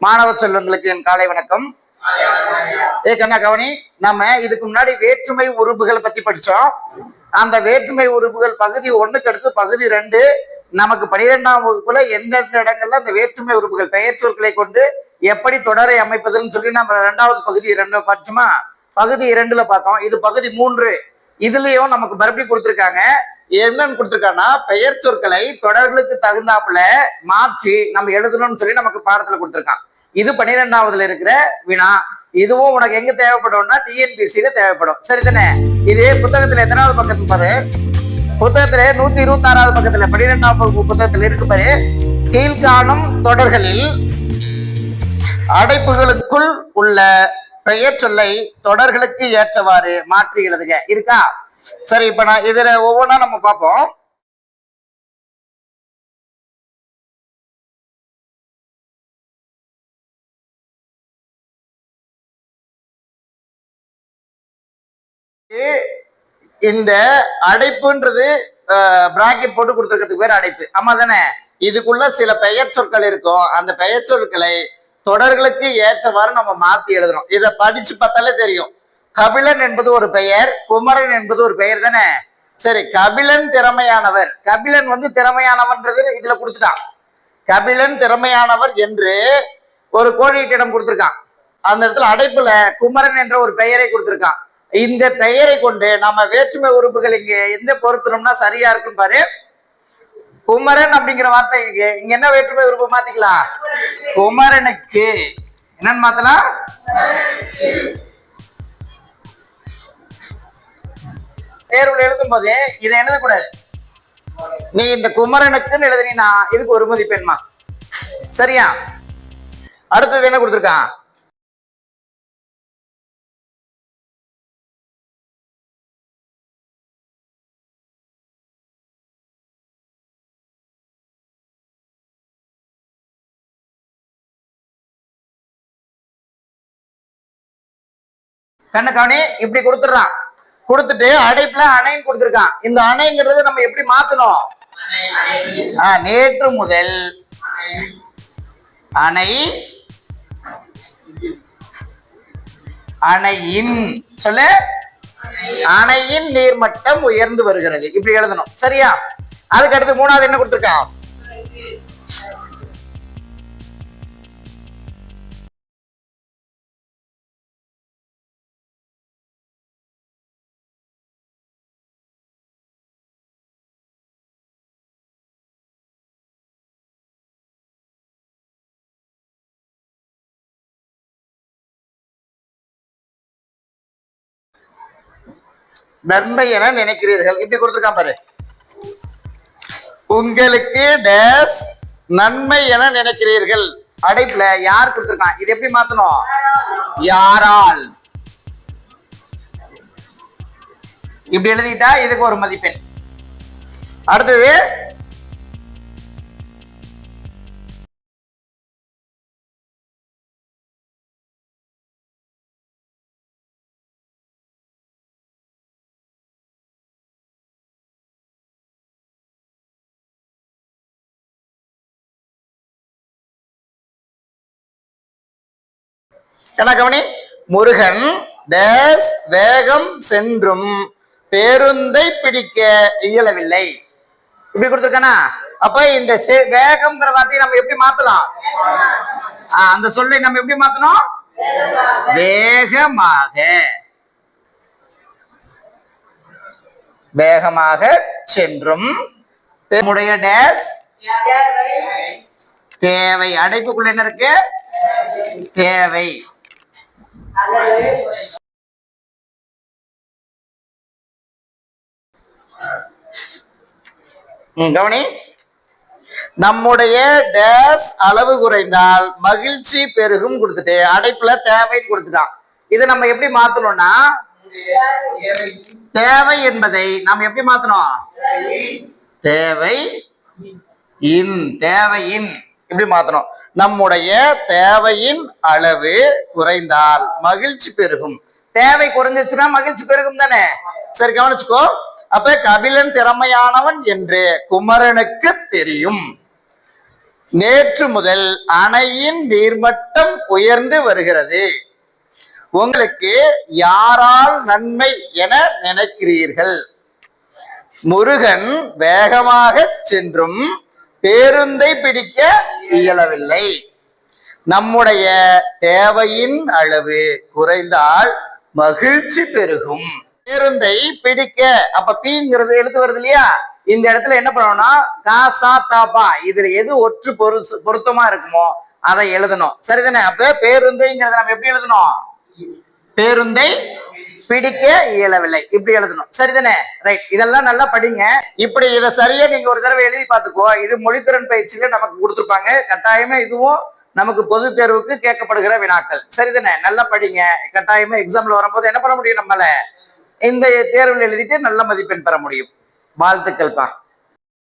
மாணவ செல்வங்களுக்கு என் காலை வணக்கம். கண்ணா கவனி, நம்ம இதுக்கு முன்னாடி வேற்றுமை உறுப்புகளை பத்தி படிச்சோம். அந்த வேற்றுமை உறுப்புகள் பகுதி 1க்கு அடுத்து பகுதி 2 நமக்கு 12ஆம் வகுப்புல எந்தெந்த இடங்கள்ல அந்த வேற்றுமை உறுப்புகள் பெயர் சொற்களை கொண்டு எப்படி தொடரை அமைப்பதுன்னு சொல்லி நம்ம 2வது பகுதி 2 படிச்சுமா. பகுதி 2ல பார்த்தோம். இது பகுதி 3. இதுலயும் நமக்கு மறுபடியும் கொடுத்துருக்காங்க. என்னன்னு கொடுத்துருக்காங்கன்னா, பெயர் சொற்களை தொடர்களுக்கு தகுந்தாப்புல மாற்றி நம்ம எழுதணும்னு சொல்லி நமக்கு பாடத்துல கொடுத்துருக்கான். இது 12ஆவதுல இருக்கிற வினா. இதுவும் உனக்கு எங்க தேவைப்படும்னா டிஎன்பிசியில தேவைப்படும். சரிதானே? இது புத்தகத்துல எத்தனாவது பக்கத்துல பாரு, புத்தகத்துல 126வது பக்கத்துல 12ஆம் வகுப்பு புத்தகத்துல இருக்கு பாரு. கீழ்காணும் தொடர்களில் அடைப்புகளுக்குள் உள்ள பெயர் சொல்லை தொடர்களுக்கு ஏற்றவாறு மாற்றி எழுதுக இருக்கா? சரி, இப்ப நான் இதுல ஒவ்வொன்றா நம்ம பார்ப்போம். இந்த அடைப்புன்றது பிராக்கெட் போட்டு கொடுத்துருக்கிறதுக்கு பேர் அடைப்பு. ஆமா தானே? இதுக்குள்ள சில பெயர் சொற்கள் இருக்கும். அந்த பெயர் சொற்களை தொடர்களுக்கு ஏற்றவாறு நம்ம மாத்தி எழுதணும். இதை படிச்சு பார்த்தாலே தெரியும். கபிலன் என்பது ஒரு பெயர், குமரன் என்பது ஒரு பெயர் தானே? சரி, கபிலன் திறமையானவர். கபிலன் திறமையானவன்றது இதுல கொடுத்துட்டான். கபிலன் திறமையானவர் என்று ஒரு கோடியிடம் கொடுத்திருக்கான். அந்த இடத்துல அடைப்புல குமரன் என்ற ஒரு பெயரை கொடுத்திருக்கான். இந்த பெயரை கொண்டு நம்ம வேற்றுமை உறுப்புகள் இங்க எந்த பொருத்தணும்னா சரியா இருக்கும் பாரு. குமரன் அப்படிங்கிற வார்த்தை இங்க என்ன வேற்றுமை உறுப்பு மாத்திக்கலாம்? குமரனுக்கு என்னன்னு மாத்தலாம்? தேர்வுல எழுதும் போது இதை எழுதக்கூடாது. நீ இந்த குமரனுக்குன்னு எழுதுனா இதுக்கு ஒரு மதிப்பெண்மா. சரியா? அடுத்தது என்ன கொடுத்துருக்கான்? கண்ணு இப்படி கொடுத்துடுறான். கொடுத்துட்டு அடைப்புல அணைன்னு கொடுத்துருக்கான். இந்த அணைங்கிறது நம்ம எப்படி மாத்தணும்? நேற்று முதல் அணை, அணையின் சொல்லு, அணையின் நீர்மட்டம் உயர்ந்து வருகிறது. இப்படி எழுதணும். சரியா? அதுக்கு அடுத்து 3வது என்ன கொடுத்துருக்கான்? நன்மை என நினைக்கிறீர்கள். இப்படி கொடுத்துருக்கான் பாரு. உங்களுக்கு டேஸ் நன்மை என நினைக்கிறீர்கள். அடைப்புல யார் கொடுத்துருக்கான்? இது எப்படி மாத்தணும்? யாரால். இப்படி எழுதிட்டா இதுக்கு ஒரு மதிப்பெண். அடுத்தது கவனி. முருகன் டேஸ் வேகம் சென்றும் பேருந்தை பிடிக்க இயலவில்லை. இப்படி கொடுத்துருக்கானா? அப்ப இந்த வேகம்ங்கிற வார்த்தையை நம்ம எப்படி மாத்தலாம்? அந்த சொல்லை நம்ம எப்படி மாத்தணும்? வேகமாக. வேகமாக சென்றும் நம்முடைய டேஸ் தேவை. அடைப்புக்குள்ள என்ன இருக்கு? தேவை. கவனி. நம்முடைய டேஸ் அளவு குறைந்தால் மகிழ்ச்சி பெருகும் கொடுத்துட்டு அடைப்புல தேவை கொடுத்துட்டான். இதை நம்ம எப்படி மாத்தணும்னா, தேவை என்பதை நாம் எப்படி மாத்தணும்? தேவை இன். தேவையின் இப்படி மாத்தணும். நம்முடைய தேவையின் அளவு குறைந்தால் மகிழ்ச்சி பெருகும். தேவை குறைஞ்சிச்சுன்னா மகிழ்ச்சி பெருகும் தானே? சரி, கவனிச்சுக்கோ. அப்ப கபிலன் திறமையானவன் என்று குமரனுக்கு தெரியும். நேற்று முதல் அணையின் நீர்மட்டம் உயர்ந்து வருகிறது. உங்களுக்கு யாரால் நன்மை என நினைக்கிறீர்கள்? முருகன் வேகமாக சென்றும் பேருந்தை பிடிக்க இயலவில்லை. நம்முடைய தேவையின் அளவு குறைந்தால் மகிழ்ச்சி பெருகும். பேருந்தை பிடிக்க, அப்ப பீங்கிறது எழுத்து வருது இல்லையா? இந்த இடத்துல என்ன பண்ணணும்னா காசா தாப்பா இதுல எது ஒற்று பொருத்தமா இருக்குமோ அதை எழுதணும். சரிதானே? அப்ப பேருந்தைங்கிறத நம்ம எப்படி எழுதணும்? பேருந்தை பிடிக்க இயலவில்லை இப்படி எழுதணும். சரிதானே? ரைட். இதெல்லாம் நல்லா படிங்க. இப்படி இதை சரியா நீங்க ஒரு தடவை எழுதி பார்த்துக்கோ. இது மொழித்திறன் பயிற்சியில நமக்கு கொடுத்துருப்பாங்க. கட்டாயமா இதுவும் நமக்கு பொது தேர்வுக்கு கேட்கப்படுகிற வினாக்கள். சரிதானே? நல்லா படிங்க. கட்டாயமா எக்ஸாம்ல வரும்போது என்ன பண்ண முடியும்? நம்மள இந்த தேர்வில் எழுதிட்டு நல்ல மதிப்பெண் பெற முடியும். வாழ்த்துக்கள்ப்பா.